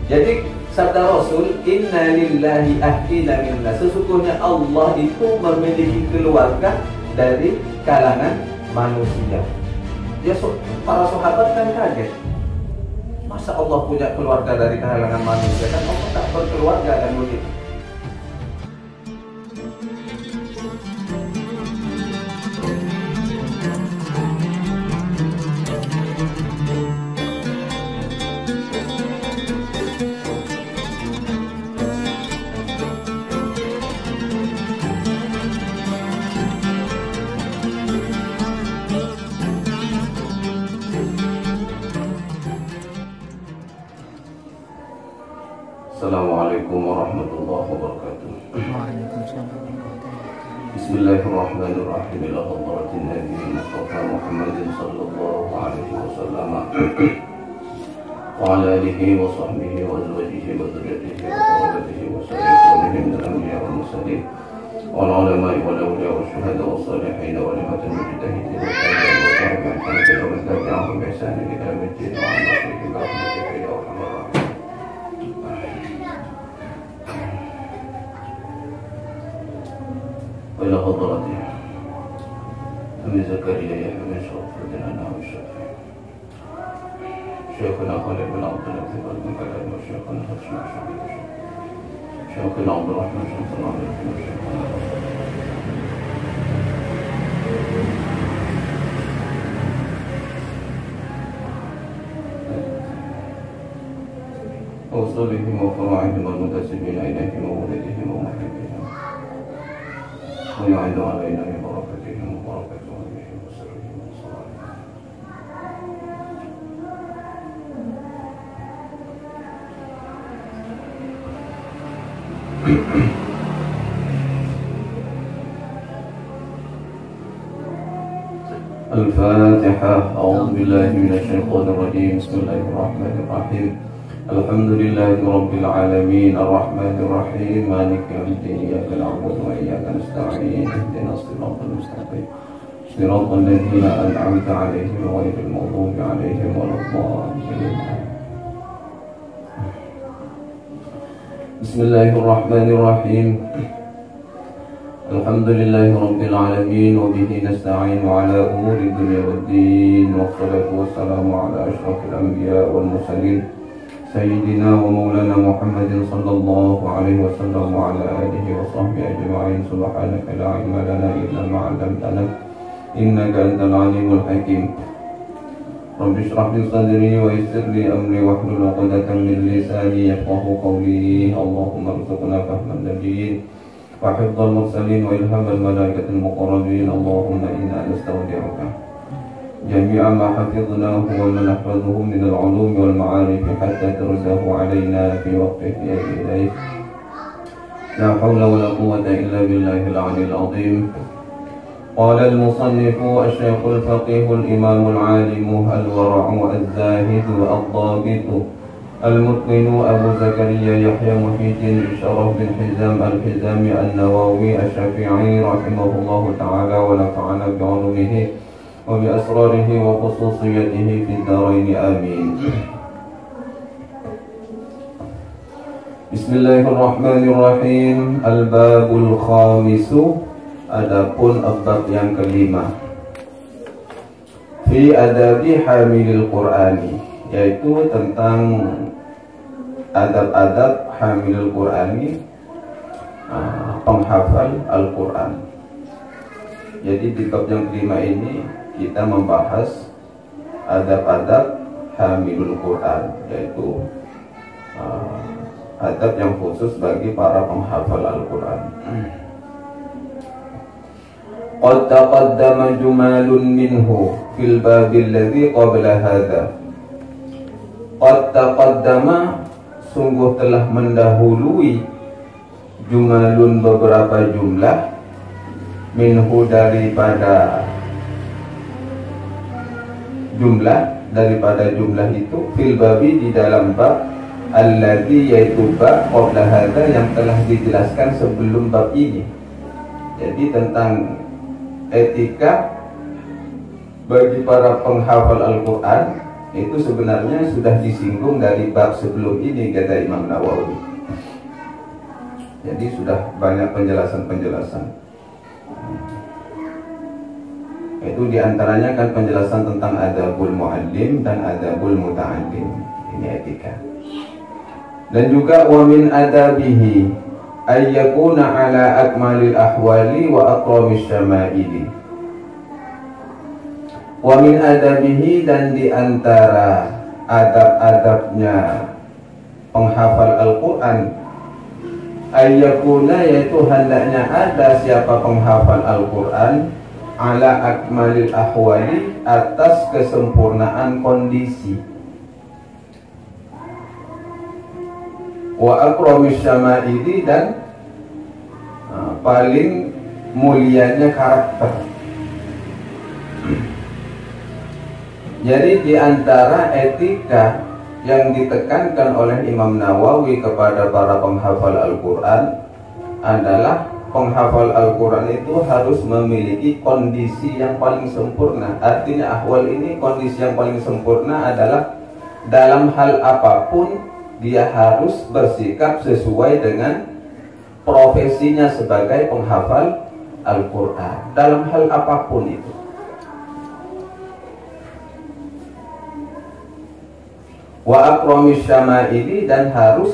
Jadi sabda Rasul, inna lillahi ahina minna, sesungguhnya Allah itu memiliki keluarga dari kalangan manusia. Ya, para sahabat kan kaget, masa Allah punya keluarga dari kalangan manusia? Kan Allah tak berkeluarga kan begitu. Assalamualaikum warahmatullahi wabarakatuh. Bismillahirrahmanirrahim. Ila hadratin Nabi Mustafa Muhammadin sallallahu alaihi wasallam wa ala alihi wa sahbihi wa azwajihi wa dhurriyyatihi wa qurratihi wa salihihim min al-anbiya wal mursalin wal ulama'i wal awliya wa syuhada wa salihin wa limatul mujtahidin wa tabi'in wa tabi'in wa tabi'ahum bi ihsan ila yaumiddin wa ala alihi wa sahbihi wa sallam. وإلى حضرته أبي زكريا يحيى بن شرف لنا والشافعي شيخنا خالد بن عبد اللطيف المكلم وشيخنا هاشم الشافعي شيخنا عبد الرحمن شمس العظيم وشيخنا وصولهم وفراعهم والمنتسبين إليهم وولدهم ومحبهم ويعد علينا من بركتهم وبركة أمهم وسرهم وصالحهم. الفاتحة. أعوذ بالله من الشيطان الرجيم. بسم الله الرحمن الرحيم. الحمد لله رب العالمين الرحمن الرحيم مالك يوم الدين إياك نعبد وإياك نستعين اهدنا الصراط المستقيم صراط الذين أنعمت عليهم غير المغضوب عليهم ولا الضالين. بسم الله الرحمن الرحيم. الحمد لله رب العالمين وبه نستعين على أمور الدنيا والدين والصلاة والسلام على أشرف الأنبياء والمرسلين سيدنا ومولانا محمد صلى الله عليه وسلم وعلى آله وصحبه أجمعين. سبحانك لا علم لنا إلا ما علمتنا إنك أنت العليم الحكيم. رب اشرح لي صدري ويسر لي أمري واحلل عقدة من لساني يفقهوا قولي. اللهم ارزقنا فهم النبيين وحفظ المرسلين وإلهام الملائكة المقربين. اللهم إنا نستودعك جميع ما حفظناه وما نحفظه من العلوم والمعارف حتى ترده علينا في وقت احتياج إليه. لا حول ولا قوة إلا بالله العلي العظيم. قال المصنف الشيخ الفقيه الإمام العالم الورع الزاهد الضابط المتقن أبو زكريا يحيى محي الدين شرف بن حزام الحزامي النووي الشافعي رحمه الله تعالى ونفعنا بعلومه وبأسراره وخصوصيته في الدارين آمين. Bismillahirrahmanirrahim. Al-babul khamisu, adapun bab yang kelima. Fi adabi hamilil Qur'ani, yaitu tentang adab-adab hamilil Qur'ani, penghafal Al-Quran. Jadi di bab yang kelima ini kita membahas adab-adab hamilul Quran, yaitu adab yang khusus bagi para penghafal Al-Quran. Qad taqaddama jumalun minhu fil babil ladzi qabla hadha. Qad taqaddama, sungguh telah mendahului, jumalun, beberapa jumlah, minhu, daripada jumlah itu, fil babi, di dalam bab, alladzi, yaitu bab, qabla hadza, yang telah dijelaskan sebelum bab ini. Jadi tentang etika bagi para penghafal Al-Quran itu sebenarnya sudah disinggung dari bab sebelum ini, kata Imam Nawawi. Jadi sudah banyak penjelasan-penjelasan. Itu diantaranya kan penjelasan tentang adabul muallim dan adabul muta'allim. Ini etika. Dan juga wa min adabihi ayyakuna ala akmalil ahwali wa aqramis syama'ili. Wa min adabihi, dan diantara adab-adabnya penghafal Al-Quran, ayyakuna, yaitu hendaknya ada siapa penghafal Al-Quran, ala akmalil ahwali, atas kesempurnaan kondisi, wa akramis syama'ili, dan paling mulianya karakter. Jadi diantara etika yang ditekankan oleh Imam Nawawi kepada para penghafal Al-Quran adalah penghafal Al-Quran itu harus memiliki kondisi yang paling sempurna. Artinya ahwal ini, kondisi yang paling sempurna adalah dalam hal apapun dia harus bersikap sesuai dengan profesinya sebagai penghafal Al-Quran. Dalam hal apapun itu. Wa akramis syama'ili, dan harus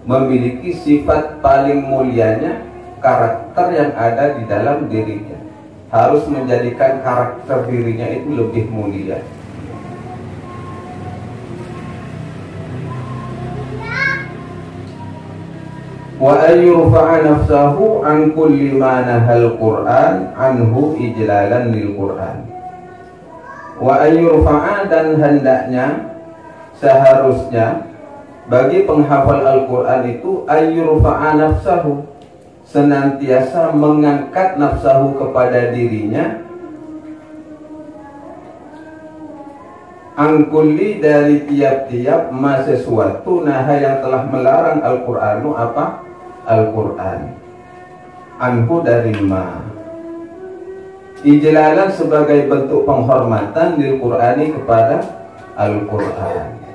memiliki sifat paling mulianya karakter yang ada di dalam dirinya. Harus menjadikan karakter dirinya itu lebih mulia. Wa ayyurfa'a nafsahu an kulli ma nahal Qur'an anhu ijlalan lil Qur'an. Wa ayyurfa'a, dan hendaknya, seharusnya bagi penghafal Al-Quran itu ayyurfa'a nafsahu, senantiasa mengangkat nafsahu kepada dirinya, angkuli, dari tiap-tiap ma sesuatu naha yang telah melarang Al-Quranu, apa? Al-Quran, anhu, dari ma, ijlalan, sebagai bentuk penghormatan lil Qur'ani, kepada Al-Quran.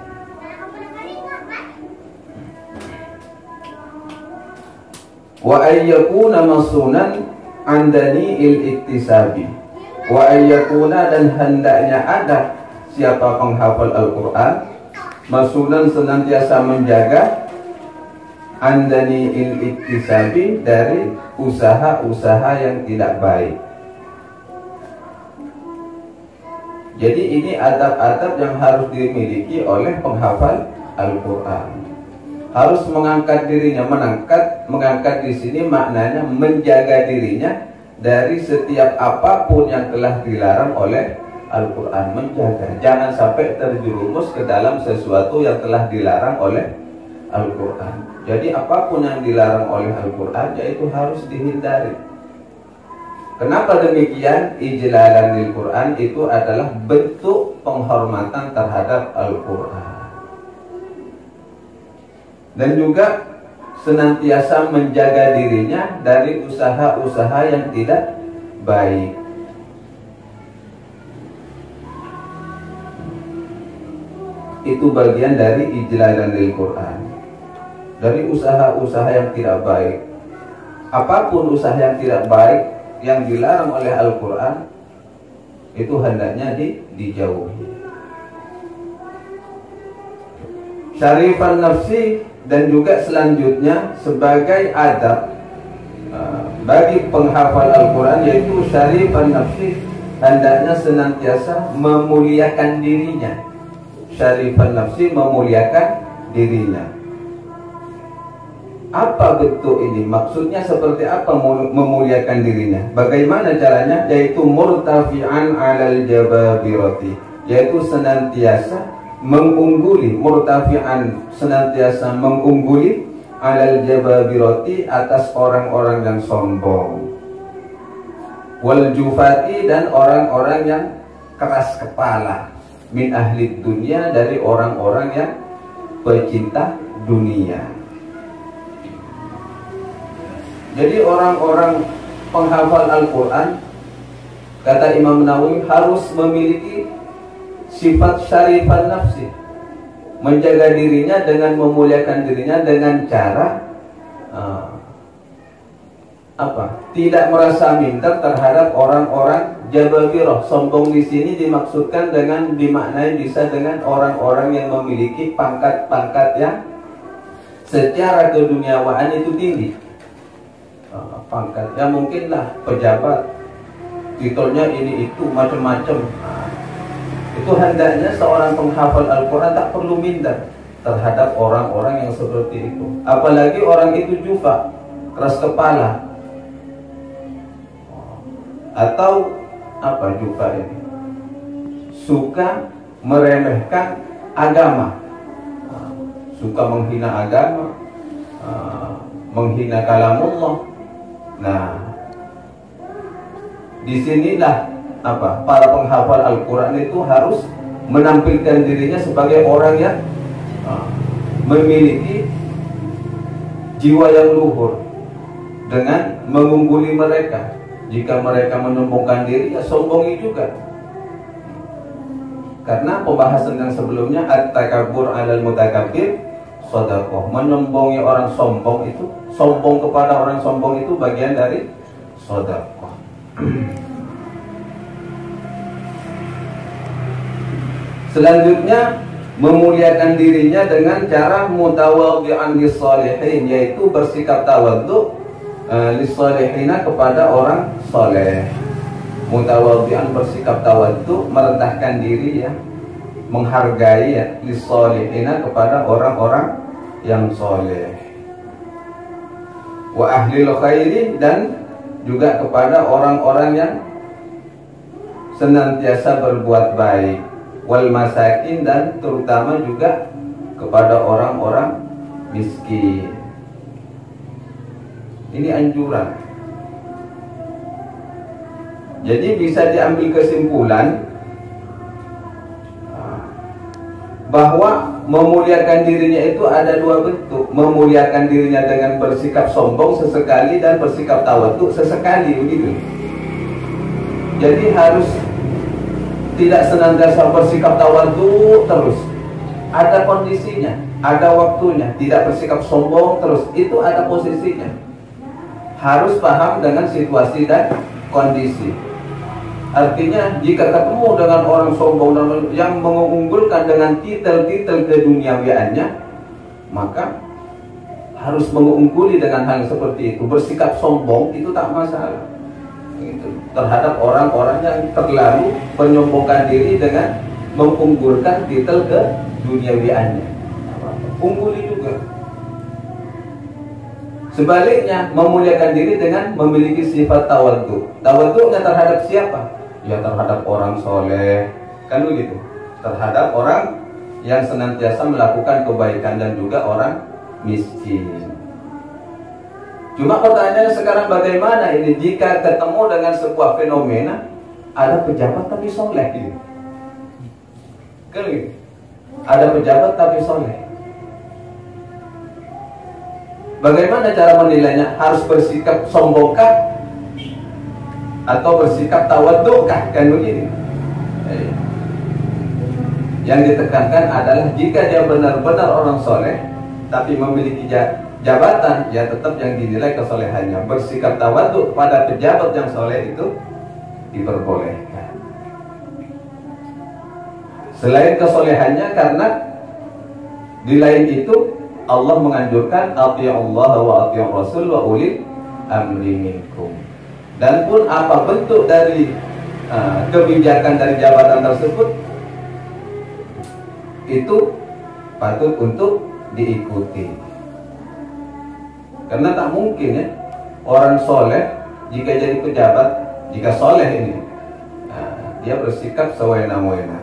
Wa ayyakuna masunan andani il-iktisabi. Wa ayyakuna, dan hendaknya ada siapa penghafal Al-Quran masunan, senantiasa menjaga, andani il-iktisabi, dari usaha-usaha yang tidak baik. Jadi ini adab-adab yang harus dimiliki oleh penghafal Al-Quran. Harus mengangkat dirinya, mengangkat di sini maknanya menjaga dirinya dari setiap apapun yang telah dilarang oleh Al-Quran. Menjaga, jangan sampai terjerumus ke dalam sesuatu yang telah dilarang oleh Al-Quran. Jadi apapun yang dilarang oleh Al-Quran, yaitu harus dihindari. Kenapa demikian? Ijlalan lil Quran, itu adalah bentuk penghormatan terhadap Al-Quran. Dan juga senantiasa menjaga dirinya dari usaha-usaha yang tidak baik. Itu bagian dari ijlalan lil Quran, dari usaha-usaha yang tidak baik. Apapun usaha yang tidak baik yang dilarang oleh Al-Quran, itu hendaknya dijauhi. Syarifan nafsi, dan juga selanjutnya sebagai adab bagi penghafal Al-Quran, yaitu syarifan nafsi, hendaknya senantiasa memuliakan dirinya. Syarifan nafsi, memuliakan dirinya. Apa bentuk ini? Maksudnya seperti apa memuliakan dirinya? Bagaimana caranya? Yaitu murtafi'an 'alal jababirati, yaitu senantiasa mengungguli, murtafi'an, senantiasa mengungguli, 'alal jababirati, atas orang-orang yang sombong, wal jufati, dan orang-orang yang keras kepala, min ahli dunia, dari orang-orang yang pecinta dunia. Jadi orang-orang penghafal Al-Quran, kata Imam Nawawi, harus memiliki sifat syarifan nafsi, menjaga dirinya dengan memuliakan dirinya dengan cara tidak merasa minder terhadap orang-orang jababirah. Sombong di sini dimaksudkan dengan dimaknai bisa dengan orang-orang yang memiliki pangkat-pangkat yang secara keduniawaan itu tinggi. Pangkatnya mungkinlah pejabat, titelnya ini itu macam-macam. Itu hendaknya seorang penghafal Al-Quran tak perlu minder terhadap orang-orang yang seperti itu. Apalagi orang itu jufa, keras kepala. Atau apa jufa ini? Suka meremehkan agama, suka menghina agama, menghina kalamullah. Nah, disinilah para penghafal Al-Quran itu harus menampilkan dirinya sebagai orang yang memiliki jiwa yang luhur dengan mengungguli mereka. Jika mereka menyombongkan diri, ya sombongi juga. Karena pembahasan yang sebelumnya at-takabbur 'alal mutakabbir shadaqah. Menyombongi orang sombong itu, sombong kepada orang sombong itu bagian dari shadaqah. Selanjutnya memuliakan dirinya dengan cara mutawadhi'an lis-shalihin, yaitu bersikap tawadhu lis-shalihina kepada orang soleh. Mutawadhi'an bersikap tawadhu, merendahkan diri ya, menghargai ya, lis-shalihina kepada orang-orang yang soleh. Wa ahlil khairi, dan juga kepada orang-orang yang senantiasa berbuat baik. Wal masakin, dan terutama juga kepada orang-orang miskin. Ini anjuran. Jadi bisa diambil kesimpulan bahwa memuliakan dirinya itu ada dua bentuk. Memuliakan dirinya dengan bersikap sombong sesekali dan bersikap tawadhu sesekali, begitu. Jadi harus tidak senantiasa bersikap tawadhu terus. Ada kondisinya, ada waktunya. Tidak bersikap sombong terus, itu ada posisinya. Harus paham dengan situasi dan kondisi. Artinya jika ketemu dengan orang sombong yang mengunggulkan dengan titel-titel keduniawiannya, maka harus mengungguli dengan hal seperti itu. Bersikap sombong itu tak masalah gitu, terhadap orang-orang yang terlalu menyombongkan diri dengan mengunggulkan titel keduniawiannya. Ungguli juga. Sebaliknya, memuliakan diri dengan memiliki sifat tawadhu. Tawadhunya terhadap siapa? Ya terhadap orang soleh, kan begitu. Terhadap orang yang senantiasa melakukan kebaikan dan juga orang miskin. Cuma pertanyaannya sekarang bagaimana ini jika ketemu dengan sebuah fenomena ada pejabat tapi soleh gitu. Kan gitu. Ada pejabat tapi soleh. Bagaimana cara menilainya? Harus bersikap sombongkah atau bersikap tawadukah? Kan begini. Yang ditekankan adalah jika dia benar-benar orang soleh tapi memiliki jabatan, ya tetap yang dinilai kesolehannya. Bersikap tawaduk pada pejabat yang soleh itu diperbolehkan. Selain kesolehannya, karena di lain itu Allah menganjurkan ati'ullah wa ati'ur rasul wa ulil amri minkum. Dan pun apa bentuk dari kebijakan dari jabatan tersebut itu patut untuk diikuti. Karena tak mungkin ya orang soleh jika jadi pejabat, jika soleh ini dia bersikap sewena-wena.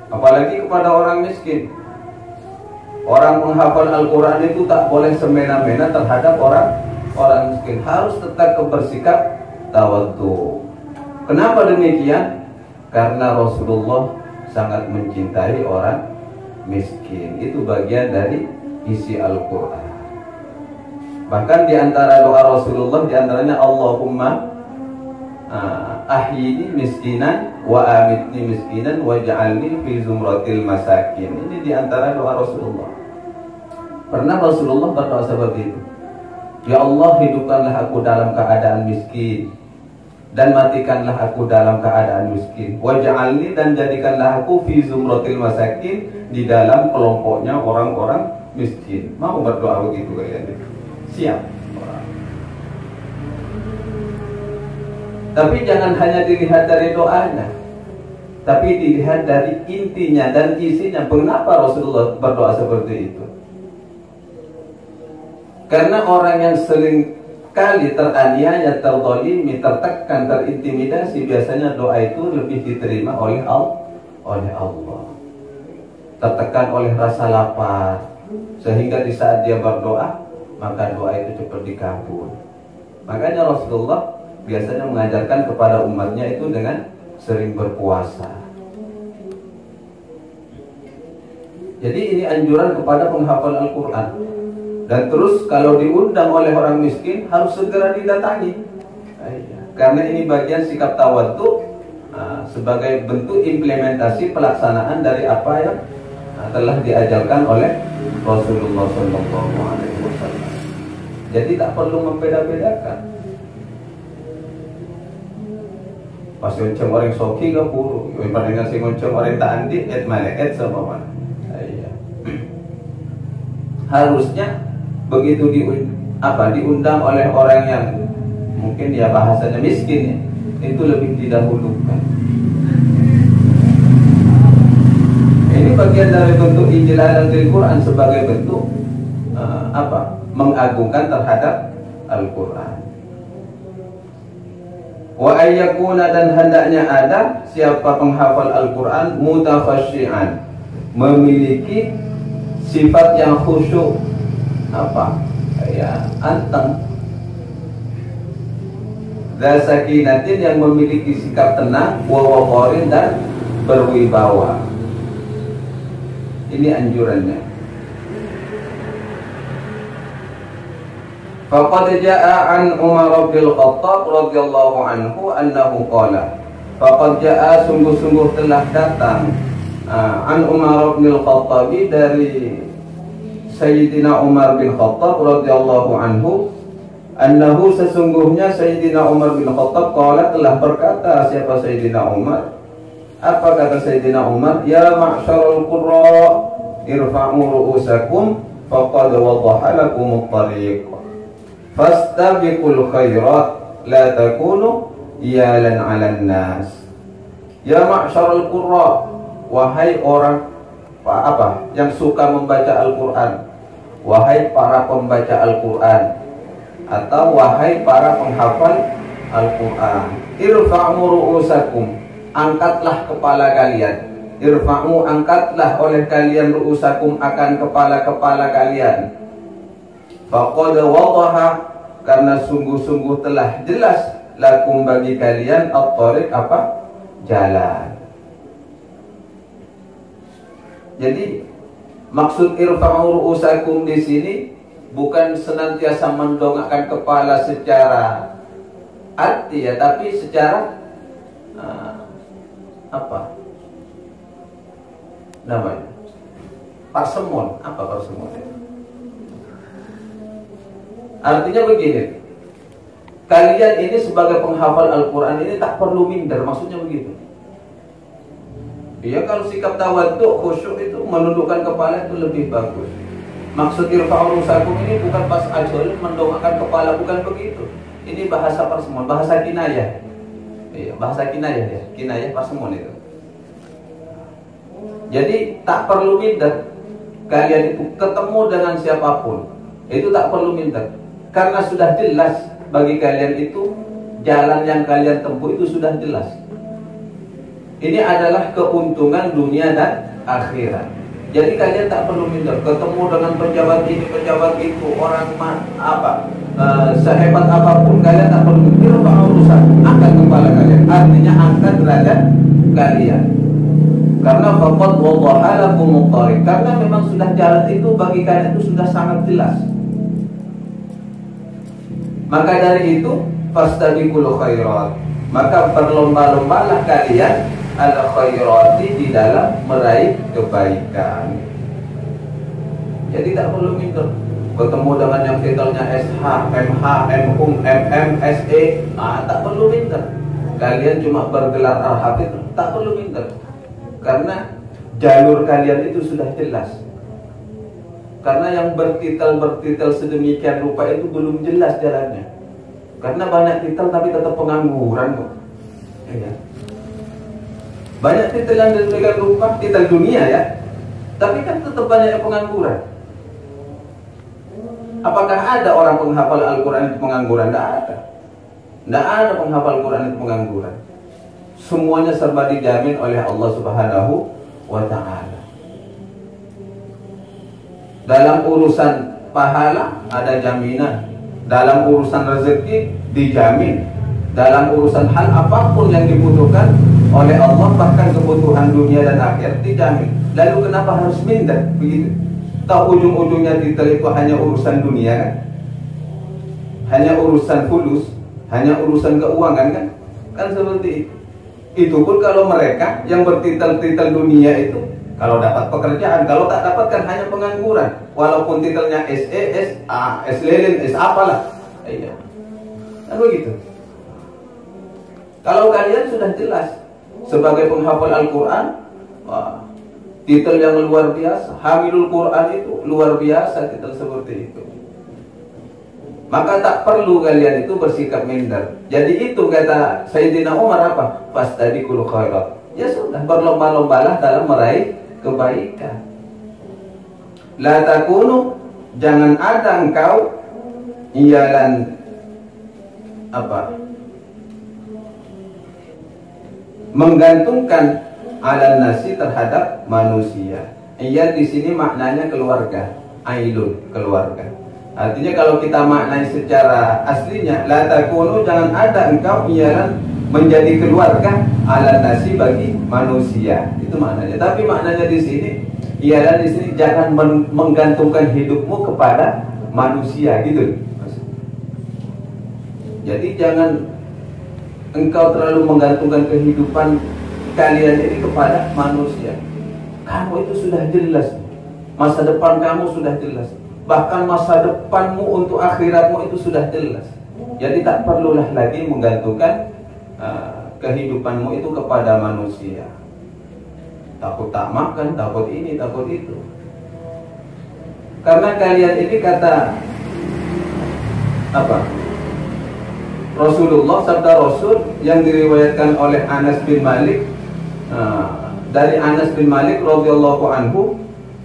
Apalagi kepada orang miskin. Orang menghafal Al-Quran itu tak boleh semena-mena terhadap orang miskin. Harus tetap bersikap tawadhu. Kenapa demikian? Karena Rasulullah sangat mencintai orang miskin. Itu bagian dari isi Al-Quran. Bahkan di antara doa Rasulullah, di antaranya Allahumma ahyini miskinan wa amitni miskinan waj'alni fi zumratil masakin. Ini diantara doa Rasulullah. Pernah Rasulullah berdoa seperti itu. Ya Allah, hidupkanlah aku dalam keadaan miskin dan matikanlah aku dalam keadaan miskin. Waj'alni, dan jadikanlah aku fi zumratil masakin, di dalam kelompoknya orang-orang miskin. Mau berdoa begitu kalian? Siap. Tapi jangan hanya dilihat dari doanya, tapi dilihat dari intinya dan isinya. Mengapa Rasulullah berdoa seperti itu? Karena orang yang sering kali teraniaya, terzalimi, tertekan, terintimidasi, biasanya doa itu lebih diterima oleh Allah. Tertekan oleh rasa lapar, sehingga di saat dia berdoa, maka doa itu cepat dikabul. Makanya Rasulullah biasanya mengajarkan kepada umatnya itu dengan sering berpuasa. Jadi ini anjuran kepada penghafal Al-Quran. Dan terus kalau diundang oleh orang miskin, harus segera didatangi. Karena ini bagian sikap tawadhu, sebagai bentuk implementasi pelaksanaan dari apa yang telah diajarkan oleh Rasulullah SAW. Jadi tak perlu membeda-bedakan. Pas ngonceng orang soki ke puru, pada ngasih ngonceng orang tak andi, malaikat sama mana. Harusnya begitu diundang oleh orang yang mungkin ya bahasanya miskin ya, itu lebih didahulukan. Ini bagian dari bentuk ijlal Al-Quran sebagai bentuk mengagungkan terhadap Al-Quran. Wa ayyakuna, dan hendaknya ada siapa penghafal Al-Quran mutakhasyian, memiliki sifat yang khusyuk, anteng, dan sakinatin, yang memiliki sikap tenang, wa waqarin, dan berwibawa. Ini anjurannya. Faqad jaa'a an Umar bin Khattab radhiyallahu anhu annahu qala, faqad jaa'a, sungguh-sungguh telah datang, an Umar bin Khattab, dari Sayyidina Umar bin Khattab radhiyallahu anhu, annahu, sesungguhnya Sayyidina Umar bin Khattab qala, telah berkata. Siapa Sayyidina Umar? Apa kata Sayyidina Umar? Ya ma'syarul qurra, irfa'u ru'usakum faqad wadaha lakumut tariq, fastabiqul khairat, la takunu iyalan 'alan nas. Ya ma'syarul qurra, wahai orang yang suka membaca Al-Quran, wahai para pembaca Al-Quran, atau wahai para penghafal Al-Quran. Irfa'u ru'usakum, angkatlah kepala kalian. Irfa'u, angkatlah oleh kalian, ru'usakum, akan kepala-kepala kalian. Faqad wadaha, karena sungguh-sungguh telah jelas, lakum, bagi kalian, at-tariq, jalan. Jadi maksud irfa'u ru'usakum di sini bukan senantiasa mendongakkan kepala secara arti ya, tapi secara namanya? Parsemon. Apa parsemon? Artinya begini, kalian ini sebagai penghafal Al-Quran ini tak perlu minder, maksudnya begitu. Iya, kalau sikap tawadhu, khusyuk itu menundukkan kepala itu lebih bagus. Maksud irfa'u ru'usakum ini bukan pas ajol mendongakkan kepala, bukan begitu. Ini bahasa parsemon, bahasa kinayah. Iya, bahasa kinayah ya, kinayah parsemon itu. Jadi tak perlu minder. Kalian itu ketemu dengan siapapun, itu tak perlu minder, karena sudah jelas bagi kalian itu jalan yang kalian tempuh itu sudah jelas. Ini adalah keuntungan dunia dan akhirat. Jadi kalian tak perlu minder. Ketemu dengan pejabat ini, pejabat itu, orang sehebat apapun, kalian tak perlu minder. Urusan angkat kepala kalian, artinya angkat derajat kalian. Karena faqad wadaha lakumut tariq, karena memang sudah jalan itu bagi kalian itu sudah sangat jelas. Maka dari itu fastabiqul khairat, maka berlomba-lombalah kalian al-khairati, di dalam meraih kebaikan. Jadi tak perlu minder. Bertemu dengan yang titelnya SH, MH, MHum, MM, SE, tak perlu minder. Kalian cuma bergelar Al-Hafidh, tak perlu minder. Karena jalur kalian itu sudah jelas. Karena yang bertitel sedemikian rupa itu belum jelas jalannya. Karena banyak titel tapi tetap pengangguran kok. Ya. Banyak titel yang sedemikian rupa, titel dunia ya, tapi kan tetap banyak yang pengangguran. Apakah ada orang penghafal Al-Quran itu pengangguran? Tidak ada. Tidak ada penghafal Al-Quran itu pengangguran. Semuanya serba dijamin oleh Allah Subhanahu wa Ta'ala. Dalam urusan pahala ada jaminan. Dalam urusan rezeki dijamin. Dalam urusan hal apapun yang dibutuhkan oleh Allah, bahkan kebutuhan dunia dan akhirat dijamin. Lalu kenapa harus minder? Begitu. Tahu ujung-ujungnya titel itu hanya urusan dunia kan? Hanya urusan fulus, hanya urusan keuangan kan? Kan seperti itu. Itu pun kalau mereka yang bertitel-titel dunia itu, kalau dapat pekerjaan, kalau tak dapat kan hanya pengangguran. Walaupun titelnya SE, SA, S lilin, S apalah. Iya. Kan begitu. Kalau kalian sudah jelas sebagai penghafal Al-Quran, titel yang luar biasa, Hamilul Quran itu luar biasa, titel seperti itu. Maka tak perlu kalian itu bersikap minder. Jadi itu kata Sayyidina Umar apa? Fastabiqul khairat. Ya sudah, berlomba-lombalah dalam meraih kebaikan. La takunu, jangan ada engkau ialan apa? Menggantungkan ala nasi terhadap manusia. Ia di sini maknanya keluarga, ailun, keluarga. Artinya kalau kita maknai secara aslinya, la takunu, jangan ada engkau ialah menjadi keluarga ala nasi bagi manusia. Itu maknanya. Tapi maknanya di sini ialah di sini jangan menggantungkan hidupmu kepada manusia, gitu. Jadi jangan engkau terlalu menggantungkan kehidupan kalian ini kepada manusia. Kamu itu sudah jelas, masa depan kamu sudah jelas, bahkan masa depanmu untuk akhiratmu itu sudah jelas. Jadi tak perlulah lagi menggantungkan kehidupanmu itu kepada manusia. Takut tak makan, takut ini, takut itu. Karena kalian ini kata apa? Rasulullah, sabda Rasul yang diriwayatkan oleh Anas bin Malik, dari Anas bin Malik radhiyallahu anhu,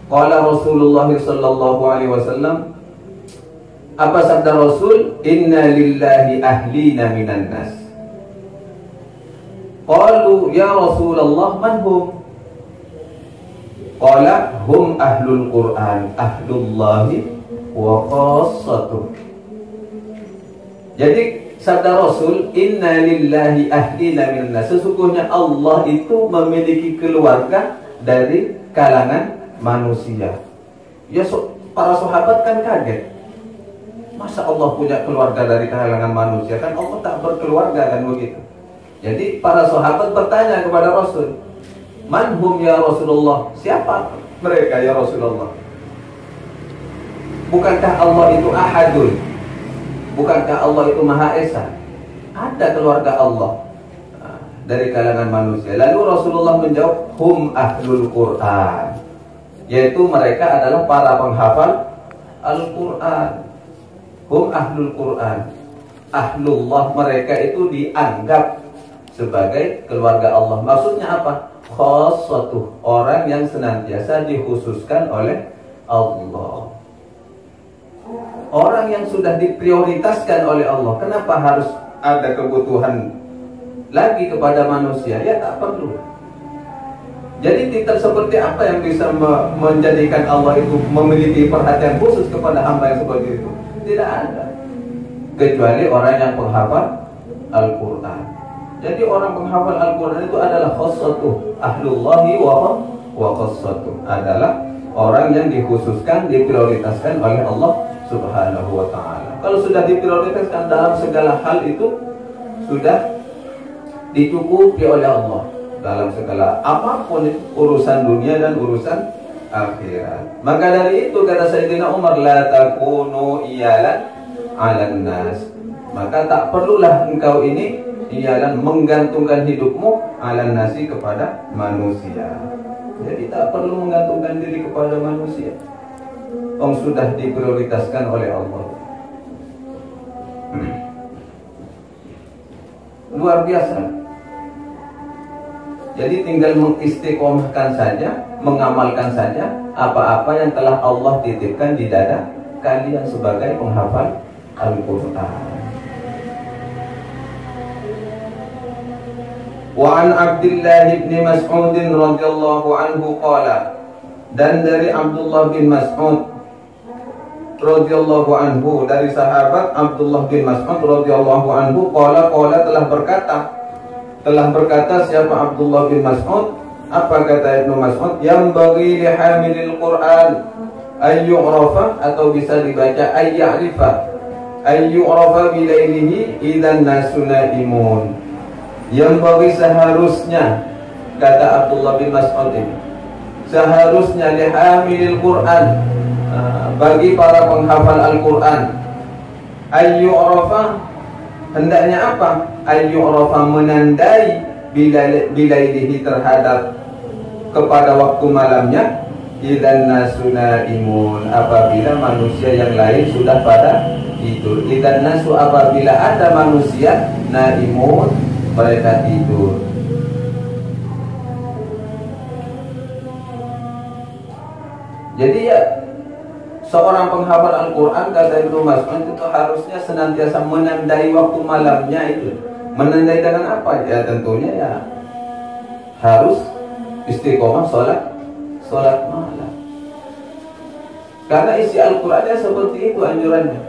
qala Rasulullah sallallahu alaihi wasallam, apa sabda Rasul? Inna lillahi ahlina minan nas. Qalu ya Rasulullah man hum? Qala hum ahlul Quran, ahlullahi wa khassatuh. Jadi sabda Rasul, inna lillahi ahlina minan nas, sesungguhnya Allah itu memiliki keluarga dari kalangan manusia. Ya, para sahabat kan kaget. Masa Allah punya keluarga dari kalangan manusia? Kan Allah tak berkeluarga, kan begitu. Jadi para sahabat bertanya kepada Rasul, man hum ya Rasulullah? Siapa mereka ya Rasulullah? Bukankah Allah itu ahadun? Bukankah Allah itu Maha Esa? Ada keluarga Allah dari kalangan manusia. Lalu Rasulullah menjawab, hum ahlul Quran, yaitu mereka adalah para penghafal Al-Quran. Hum ahlul Quran, ahlullah, mereka itu dianggap sebagai keluarga Allah. Maksudnya apa? Khassatuh, orang yang senantiasa dikhususkan oleh Allah. Orang yang sudah diprioritaskan oleh Allah. Kenapa harus ada kebutuhan lagi kepada manusia? Ya tak perlu. Jadi titel seperti apa yang bisa menjadikan Allah itu memiliki perhatian khusus kepada hamba yang seperti itu? Tidak ada, kecuali orang yang penghafal Al-Quran. Jadi orang penghafal Al-Quran itu adalah khassatuh, ahlullahi wa khassatuh, adalah orang yang dikhususkan, diprioritaskan oleh Allah Subhanahu wa ta'ala. Kalau sudah diprioritaskan dalam segala hal itu sudah dicukupi oleh Allah. dalam segala apapun urusan dunia dan urusan akhirat. Maka dari itu kata Sayyidina Umar, la takunu iyalan 'alan nas. Maka tak perlulah engkau ini iyalan menggantungkan hidupmu 'alan nasi kepada manusia. Jadi tak perlu menggantungkan diri kepada manusia. Sudah diprioritaskan oleh Allah. Luar biasa. Jadi tinggal mengistiqomahkan saja, mengamalkan saja apa-apa yang telah Allah titipkan di dada kalian sebagai penghafal Al-Quran. Wa an Abdullah bin Mas'ud radhiyallahu anhu qala, dan dari Abdullah bin Mas'ud radhiyallahu anhu, dari sahabat Abdullah bin Mas'ud radhiyallahu anhu qala telah berkata siapa Abdullah bin Mas'ud, apa kata Ibnu Mas'ud, yang bagi li hamilil Quran ayyu'rafa, atau bisa dibaca ayya'rifa, ayyu'rafa bilailihi idzan nasu naimun. Yang bagi seharusnya, kata Abdullah bin Mas'ud ini, seharusnya li hamilil Quran, bagi para penghafal Al-Quran, ayyu'rafa, hendaknya apa? Ayyu'rafa, menandai bilailihi, terhadap kepada waktu malamnya, idzan nasu naimun, apabila manusia yang lain sudah pada tidur. Idzan nasu, apabila ada manusia naimun, mereka tidur. Jadi ya, seorang penghafal Al-Quran, kata Ibnu Mas'ud, itu harusnya senantiasa menandai waktu malamnya itu. Menandai dengan apa? Ya tentunya ya harus istiqomah sholat malam. Karena isi Al-Qurannya seperti itu anjurannya.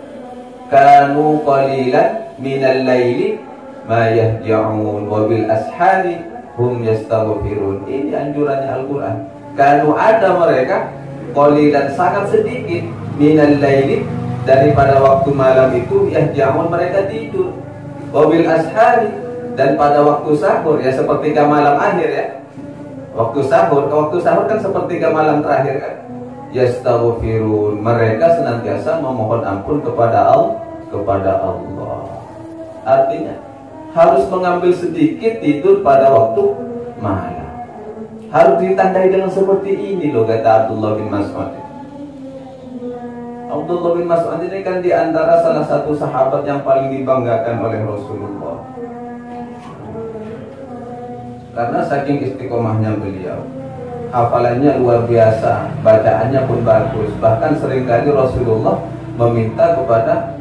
Kanu qalilan minal laili ma yahja'un wa bil ashari hum yastaghfirun. Ini anjurannya Al-Quran. Kanu, ada mereka, qalilan, sangat sedikit, minal laili, daripada waktu malam itu, yahja'un, mereka tidur, wabil ashari, dan pada waktu sahur, ya sepertiga malam akhir ya, waktu sahur kan sepertiga malam terakhir kan, yastaghfirun, mereka senantiasa memohon ampun kepada Allah. Artinya harus mengambil sedikit tidur pada waktu malam. Harus ditandai dengan seperti ini loh, kata Abdullah bin Mas'ud. Abdullah bin Mas'ud ini kan diantara salah satu sahabat yang paling dibanggakan oleh Rasulullah. Karena saking istiqomahnya beliau, hafalannya luar biasa, bacaannya pun bagus. Bahkan seringkali Rasulullah meminta kepada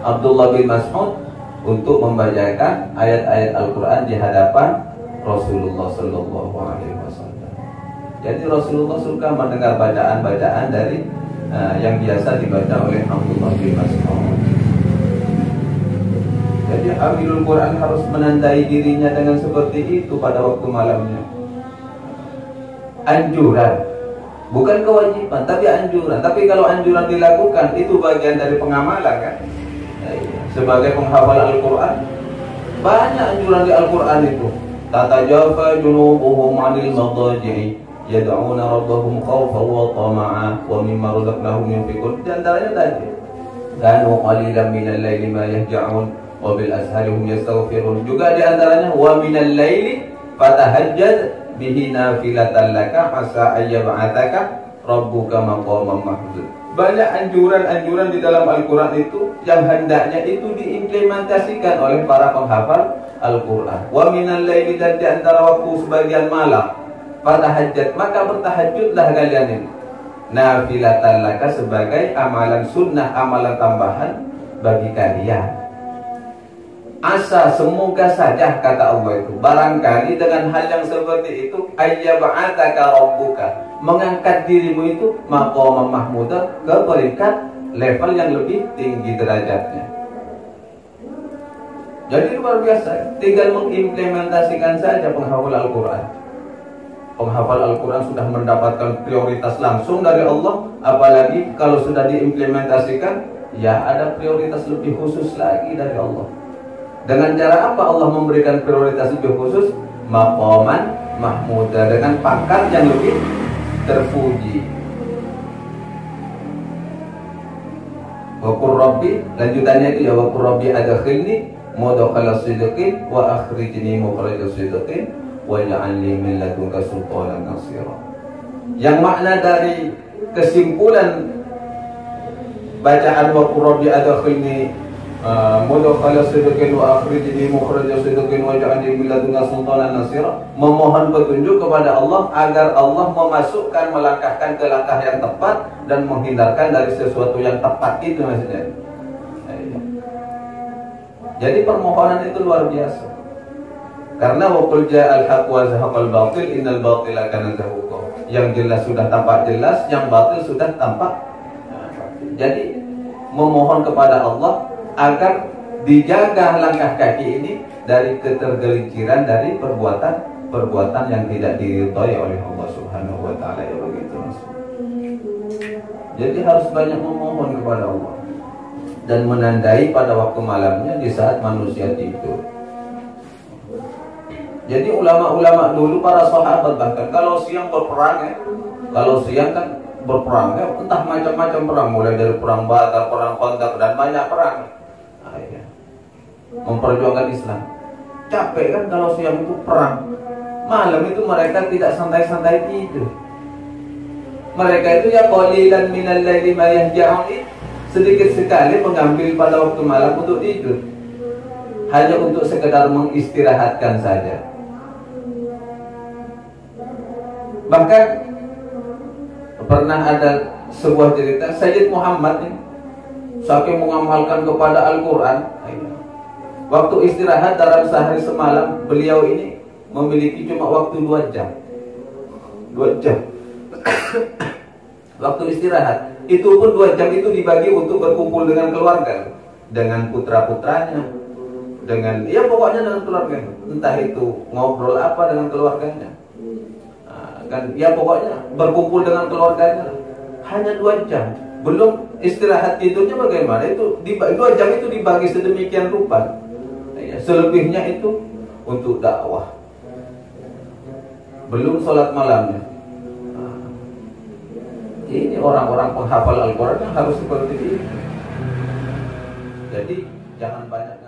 Abdullah bin Mas'ud untuk membacakan ayat-ayat Al-Quran di hadapan Rasulullah Sallallahu Alaihi Wasallam. Jadi Rasulullah suka mendengar bacaan-bacaan dari yang biasa dibaca oleh Abdullah bin Mas'ud. Jadi Hamilul Quran harus menandai dirinya dengan seperti itu pada waktu malamnya. Anjuran, bukan kewajiban, tapi anjuran. Tapi kalau anjuran dilakukan, itu bagian dari pengamalan kan. Sebagai penghafal Al-Quran, banyak anjuran di Al-Quran itu. Tatajafa junubuhum 'anil madaji'i yad'una rabbahum khawfan wa tama'a wa mimma razaqnahum yunfiqun. Di antaranya tadi, kanu qalilan minal laili ma yahja'un wa bil ashari hum yastaghfirun. Juga di antaranya wa minal laili fatahajjad bihi nafilatan laka asa ayyab'ataka rabbuka maqaman mahmud. Banyak anjuran-anjuran di dalam Al-Quran itu yang hendaknya itu diimplementasikan oleh para penghafal Al-Quran. Wa minal laili, dan di antara waktu sebagian malam, fatahajjad, maka bertahajudlah kalian ini, nafilatan laka, sebagai amalan sunnah, amalan tambahan bagi kalian. Asa, semoga saja, kata Allah itu, barangkali dengan hal yang seperti itu, ayyab'ataka rabbuka, mengangkat dirimu itu maqaman mahmuda, ke peringkat level yang lebih tinggi derajatnya. Jadi luar biasa, tinggal mengimplementasikan saja penghafal Al-Quran. Penghafal Al-Quran sudah mendapatkan prioritas langsung dari Allah, apalagi kalau sudah diimplementasikan, ya ada prioritas lebih khusus lagi dari Allah. Dengan cara apa Allah memberikan prioritas lebih khusus? Maqaman mahmuda, dengan pangkat yang lebih terpuji. Wa qur rabbi, lanjutannya itu ya, wa qur rabbi adkhilni mudkhala sidqin wa akhrijni mukhraja sidqin waj'alni min ladunka sultanan nasira. Yang makna dari kesimpulan bacaan wa qur rabbi adkhilni mudkhala sidqin wa akhrijni mukhraja sidqin waj'alni min ladunka sultanan nasira, memohon petunjuk kepada Allah agar Allah memasukkan, melangkahkan ke langkah yang tepat dan menghindarkan dari sesuatu yang tepat, itu maksudnya. Jadi permohonan itu luar biasa. Karena wa qul ja'al haqq wa zahaqal batil innal batila kana zahuqa. Yang jelas sudah tampak jelas, yang batil sudah tampak. Jadi memohon kepada Allah agar dijaga langkah kaki ini dari ketergelinciran, dari perbuatan yang tidak diridhoi oleh Allah Subhanahu wa taala, ya begitu. Jadi harus banyak memohon kepada Allah dan menandai pada waktu malamnya di saat manusia tidur. Jadi ulama-ulama dulu, para sahabat bahkan kalau siang berperang ya, kalau siang kan berperang ya, entah macam-macam perang, mulai dari perang Badar, perang Khandaq dan banyak perang. Memperjuangkan Islam. Capek kan kalau siang itu perang. Malam itu mereka tidak santai-santai tidur. Mereka itu ya qalilan minal laili ma yahja'un, sedikit sekali mengambil pada waktu malam untuk tidur, hanya untuk sekedar mengistirahatkan saja. Bahkan pernah ada sebuah cerita, Sayyid Muhammad ini saking mengamalkan kepada Al-Quran, waktu istirahat dalam sehari semalam beliau ini memiliki cuma waktu 2 jam. 2 jam waktu istirahat. Itu pun 2 jam itu dibagi untuk berkumpul dengan keluarga, dengan putra-putranya, dengan, ya pokoknya dengan keluarga. Entah itu ngobrol apa dengan keluarganya, kan ya pokoknya berkumpul dengan keluarganya. Hanya 2 jam. Belum istirahat tidurnya bagaimana? Itu 2 jam itu dibagi sedemikian rupa. Selebihnya itu untuk dakwah. Belum sholat malamnya. Ini orang-orang penghafal Al-Quran yang harus seperti ini. Jadi jangan banyak